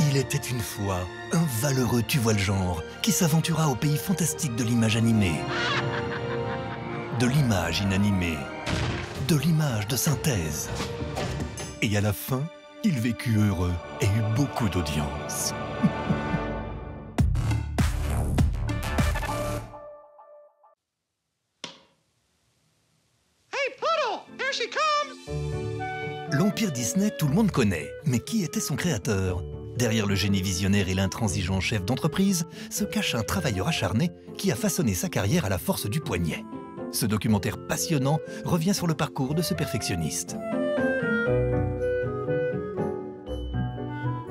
Il était une fois un valeureux tu-vois-le-genre qui s'aventura au pays fantastique de l'image animée, de l'image inanimée, de l'image de synthèse. Et à la fin, il vécut heureux et eut beaucoup d'audience. Hey, Poodle, here she comes! L'Empire Disney, tout le monde connaît, mais qui était son créateur? Derrière le génie visionnaire et l'intransigeant chef d'entreprise se cache un travailleur acharné qui a façonné sa carrière à la force du poignet. Ce documentaire passionnant revient sur le parcours de ce perfectionniste.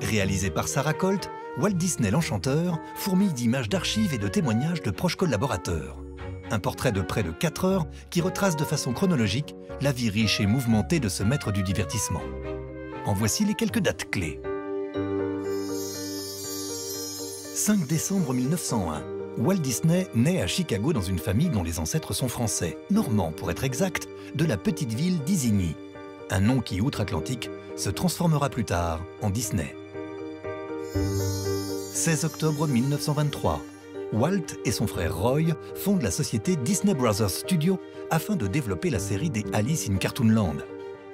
Réalisé par Sarah Colt, Walt Disney l'Enchanteur fourmille d'images d'archives et de témoignages de proches collaborateurs. Un portrait de près de 4 heures qui retrace de façon chronologique la vie riche et mouvementée de ce maître du divertissement. En voici les quelques dates clés. 5 décembre 1901. Walt Disney naît à Chicago dans une famille dont les ancêtres sont français, normands pour être exact, de la petite ville d'Isigny. Un nom qui, outre-Atlantique, se transformera plus tard en Disney. 16 octobre 1923. Walt et son frère Roy fondent la société Disney Brothers Studio afin de développer la série des Alice in Cartoonland.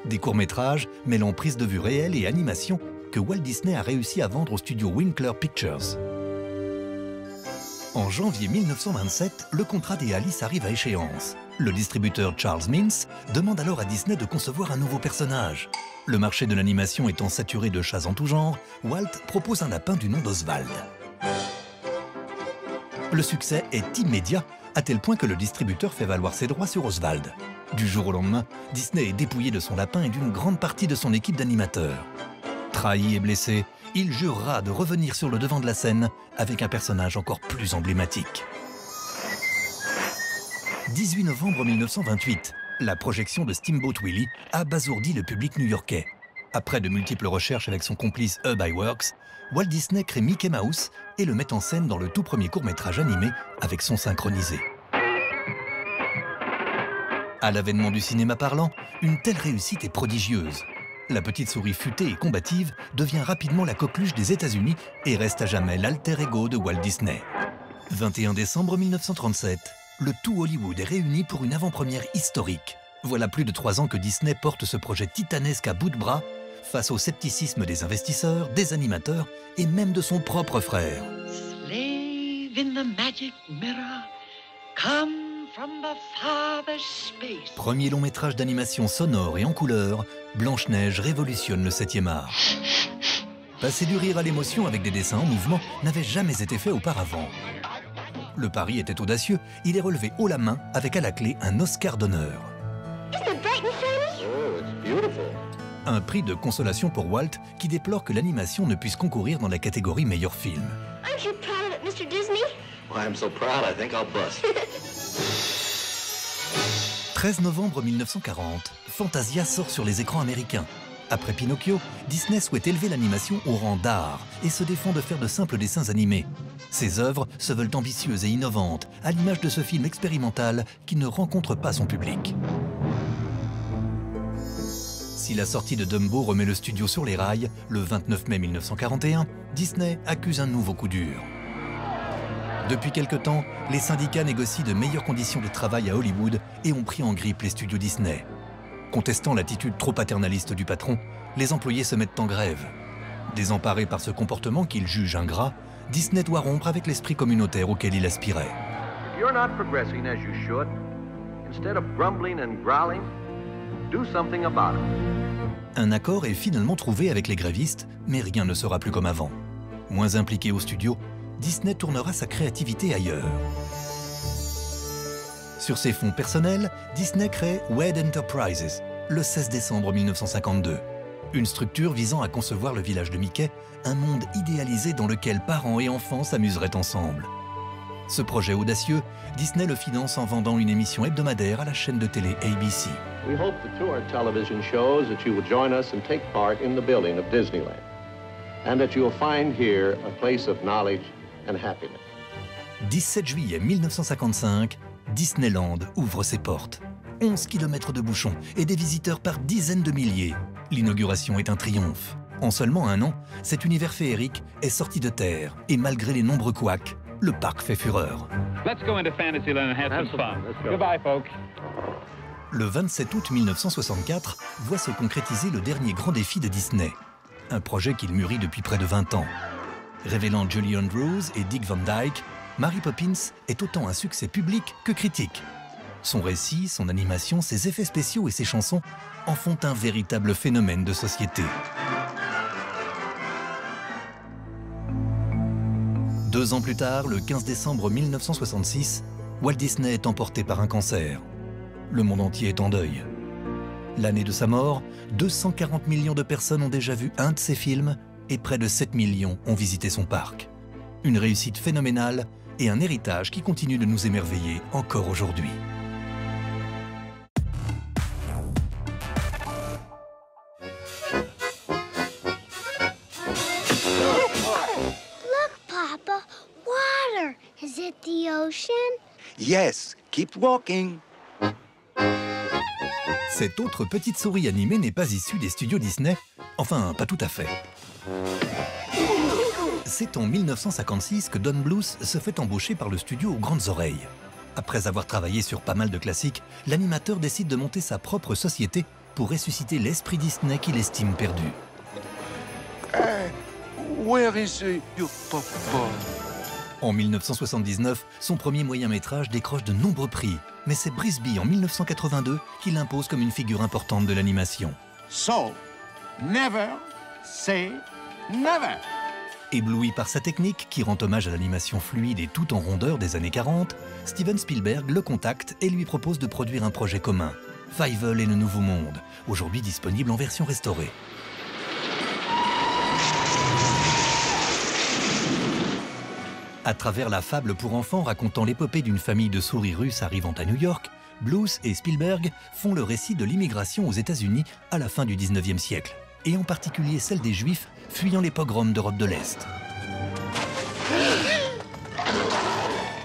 Des courts-métrages mêlant prise de vue réelle et animation que Walt Disney a réussi à vendre au studio Winkler Pictures. En janvier 1927, le contrat des Alice arrive à échéance. Le distributeur Charles Mintz demande alors à Disney de concevoir un nouveau personnage. Le marché de l'animation étant saturé de chats en tout genre, Walt propose un lapin du nom d'Oswald. Le succès est immédiat, à tel point que le distributeur fait valoir ses droits sur Oswald. Du jour au lendemain, Disney est dépouillé de son lapin et d'une grande partie de son équipe d'animateurs. Trahi et blessé, il jurera de revenir sur le devant de la scène avec un personnage encore plus emblématique. 18 novembre 1928, la projection de Steamboat Willie abasourdit le public new-yorkais. Après de multiples recherches avec son complice Ub Iwerks, Walt Disney crée Mickey Mouse et le met en scène dans le tout premier court-métrage animé avec son synchronisé. À l'avènement du cinéma parlant, une telle réussite est prodigieuse. La petite souris futée et combative devient rapidement la coqueluche des États-Unis et reste à jamais l'alter ego de Walt Disney. 21 décembre 1937, le tout Hollywood est réuni pour une avant-première historique. Voilà plus de 3 ans que Disney porte ce projet titanesque à bout de bras face au scepticisme des investisseurs, des animateurs et même de son propre frère. Slave in the magic mirror, come from the farthest space. Premier long métrage d'animation sonore et en couleur, Blanche-Neige révolutionne le 7e art. Passer du rire à l'émotion avec des dessins en mouvement n'avait jamais été fait auparavant. Le pari était audacieux, il est relevé haut la main avec à la clé un Oscar d'honneur. Un prix de consolation pour Walt qui déplore que l'animation ne puisse concourir dans la catégorie meilleur film. Aren't you proud of it, Mr. Disney? Why, I'm so proud, I think I'll bust. 13 novembre 1940, Fantasia sort sur les écrans américains. Après Pinocchio, Disney souhaite élever l'animation au rang d'art et se défend de faire de simples dessins animés. Ses œuvres se veulent ambitieuses et innovantes, à l'image de ce film expérimental qui ne rencontre pas son public. Si la sortie de Dumbo remet le studio sur les rails, le 29 mai 1941, Disney accuse un nouveau coup dur. Depuis quelque temps, les syndicats négocient de meilleures conditions de travail à Hollywood et ont pris en grippe les studios Disney. Contestant l'attitude trop paternaliste du patron, les employés se mettent en grève. Désemparés par ce comportement qu'ils jugent ingrat, Disney doit rompre avec l'esprit communautaire auquel il aspirait. If you're not progressing as you should, instead of grumbling and growling, do something about it. Un accord est finalement trouvé avec les grévistes, mais rien ne sera plus comme avant. Moins impliqué au studio, Disney tournera sa créativité ailleurs. Sur ses fonds personnels, Disney crée Wed Enterprises le 16 décembre 1952. Une structure visant à concevoir le village de Mickey, un monde idéalisé dans lequel parents et enfants s'amuseraient ensemble. Ce projet audacieux, Disney le finance en vendant une émission hebdomadaire à la chaîne de télé ABC. We hope that through our television shows that you will join us and take part in the building of Disneyland, and that you will find here a place of knowledge and happiness. 17 juillet 1955, Disneyland ouvre ses portes. 11 km de bouchons et des visiteurs par dizaines de milliers. L'inauguration est un triomphe. En seulement un an, cet univers féerique est sorti de terre et malgré les nombreux couacs, le parc fait fureur. Let's go into Fantasyland and have some fun. Goodbye, folks. Le 27 août 1964 voit se concrétiser le dernier grand défi de Disney. Un projet qu'il mûrit depuis près de 20 ans. Révélant Julie Andrews et Dick Van Dyke, Mary Poppins est autant un succès public que critique. Son récit, son animation, ses effets spéciaux et ses chansons en font un véritable phénomène de société. 2 ans plus tard, le 15 décembre 1966, Walt Disney est emporté par un cancer. Le monde entier est en deuil. L'année de sa mort, 240 millions de personnes ont déjà vu un de ses films et près de 7 millions ont visité son parc. Une réussite phénoménale et un héritage qui continue de nous émerveiller encore aujourd'hui. Look, Papa, water. Is it the ocean? Yes, keep walking. Cette autre petite souris animée n'est pas issue des studios Disney, enfin pas tout à fait. C'est en 1956 que Don Bluth se fait embaucher par le studio aux Grandes Oreilles. Après avoir travaillé sur pas mal de classiques, l'animateur décide de monter sa propre société pour ressusciter l'esprit Disney qu'il estime perdu. Where is your papa? En 1979, son premier moyen-métrage décroche de nombreux prix, mais c'est Brisby en 1982 qui l'impose comme une figure importante de l'animation. So, never say never. Ébloui par sa technique, qui rend hommage à l'animation fluide et tout en rondeur des années 40, Steven Spielberg le contacte et lui propose de produire un projet commun, Fievel et le Nouveau Monde, aujourd'hui disponible en version restaurée. À travers la fable pour enfants racontant l'épopée d'une famille de souris russes arrivant à New York, Bluth et Spielberg font le récit de l'immigration aux États-Unis à la fin du 19e siècle, et en particulier celle des Juifs fuyant les pogroms d'Europe de l'Est.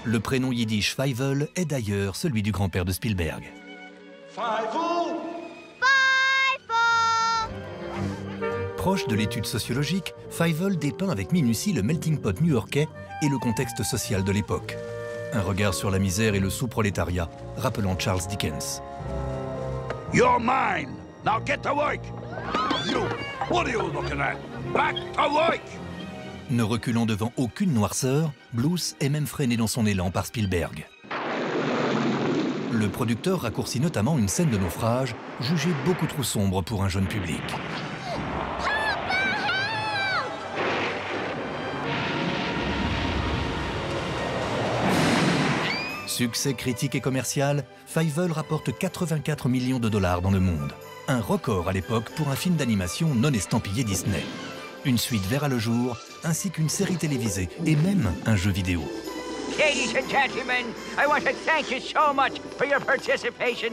Le prénom yiddish Fievel est d'ailleurs celui du grand-père de Spielberg. Proche de l'étude sociologique, Fievel dépeint avec minutie le melting pot new-yorkais et le contexte social de l'époque. Un regard sur la misère et le sous-prolétariat, rappelant Charles Dickens. You're mine. Now get to work. You, what are you looking at? Back to work. Ne reculant devant aucune noirceur, Bluth est même freiné dans son élan par Spielberg. Le producteur raccourcit notamment une scène de naufrage, jugée beaucoup trop sombre pour un jeune public. Succès critique et commercial, Fievel rapporte 84 millions de dollars dans le monde. Un record à l'époque pour un film d'animation non estampillé Disney. Une suite verra le jour, ainsi qu'une série télévisée et même un jeu vidéo. Ladies and gentlemen, I want to thank you so much for your participation.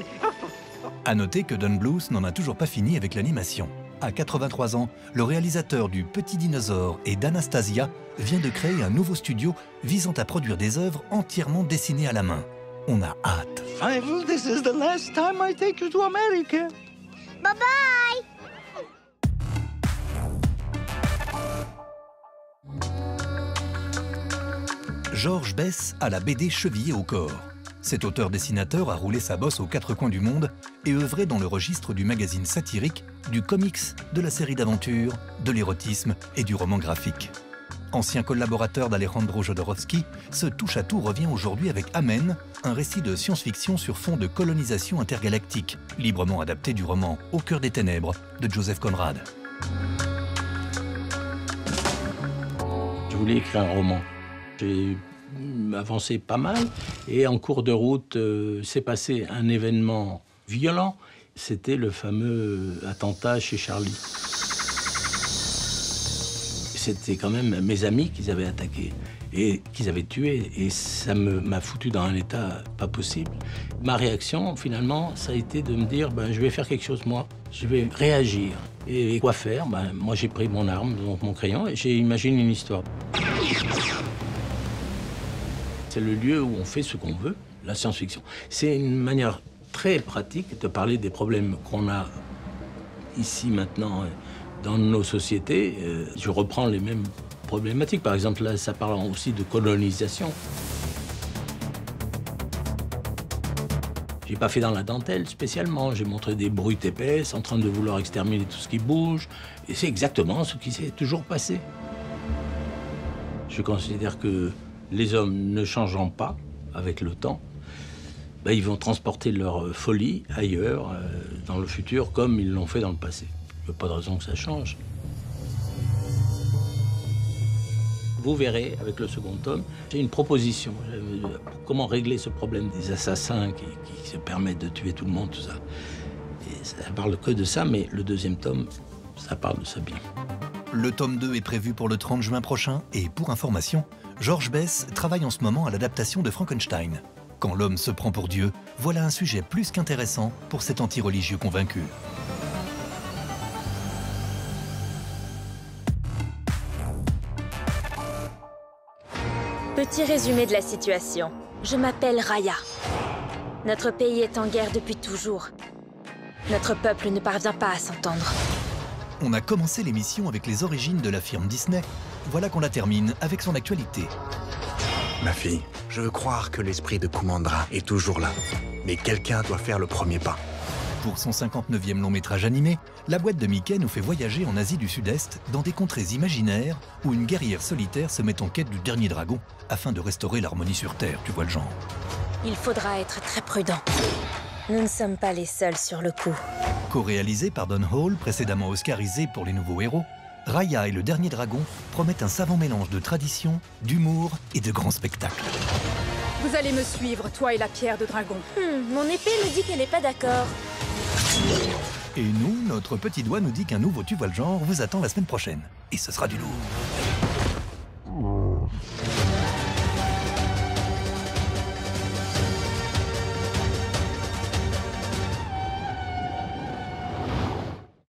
À noter que Don Bluth n'en a toujours pas fini avec l'animation. À 83 ans, le réalisateur du Petit Dinosaure et d'Anastasia vient de créer un nouveau studio visant à produire des œuvres entièrement dessinées à la main. On a hâte. Fievel, this is the last time I take you to America. Bye-bye! George Bess a la BD chevillée au corps. Cet auteur-dessinateur a roulé sa bosse aux 4 coins du monde et œuvré dans le registre du magazine satirique, du comics, de la série d'aventures, de l'érotisme et du roman graphique. Ancien collaborateur d'Alejandro Jodorowsky, ce touche-à-tout revient aujourd'hui avec Amen, un récit de science-fiction sur fond de colonisation intergalactique, librement adapté du roman Au cœur des ténèbres de Joseph Conrad. Je voulais écrire un roman. J'ai avancé pas mal et en cours de route, s'est passé un événement violent. C'était le fameux attentat chez Charlie. C'était quand même mes amis qu'ils avaient attaqués et qu'ils avaient tués. Et ça m'a foutu dans un état pas possible. Ma réaction, finalement, ça a été de me dire, je vais faire quelque chose, moi. Je vais réagir. Et quoi faire? Moi, j'ai pris mon arme, donc mon crayon, et j'ai imaginé une histoire. C'est le lieu où on fait ce qu'on veut, la science-fiction. C'est une manière très pratique de parler des problèmes qu'on a ici, maintenant, Dans nos sociétés, je reprends les mêmes problématiques. Par exemple, là, ça parle aussi de colonisation. J'ai pas fait dans la dentelle spécialement. J'ai montré des brutes épaisses en train de vouloir exterminer tout ce qui bouge. Et c'est exactement ce qui s'est toujours passé. Je considère que les hommes ne changeant pas avec le temps, ben, ils vont transporter leur folie ailleurs, dans le futur, comme ils l'ont fait dans le passé. Il n'y a pas de raison que ça change. Vous verrez, avec le second tome, j'ai une proposition. Pour comment régler ce problème des assassins qui se permettent de tuer tout le monde, tout ça. Et ça parle que de ça, mais le deuxième tome, ça parle de ça bien. Le tome 2 est prévu pour le 30 juin prochain et pour information, George Bess travaille en ce moment à l'adaptation de Frankenstein. Quand l'homme se prend pour Dieu, voilà un sujet plus qu'intéressant pour cet anti-religieux convaincu. Petit résumé de la situation. Je m'appelle Raya. Notre pays est en guerre depuis toujours. Notre peuple ne parvient pas à s'entendre. On a commencé l'émission avec les origines de la firme Disney. Voilà qu'on la termine avec son actualité. Ma fille, je veux croire que l'esprit de Kumandra est toujours là. Mais quelqu'un doit faire le premier pas. Pour son 59e long métrage animé, la boîte de Mickey nous fait voyager en Asie du Sud-Est, dans des contrées imaginaires où une guerrière solitaire se met en quête du dernier dragon afin de restaurer l'harmonie sur Terre, tu vois le genre. Il faudra être très prudent. Nous ne sommes pas les seuls sur le coup. Co-réalisé par Don Hall, précédemment oscarisé pour Les Nouveaux Héros, Raya et le Dernier Dragon promettent un savant mélange de tradition, d'humour et de grands spectacles. Vous allez me suivre, toi et la pierre de dragon. Mon épée me dit qu'elle n'est pas d'accord. Et nous, notre petit doigt nous dit qu'un nouveau Tu vois le genre vous attend la semaine prochaine. Et ce sera du lourd.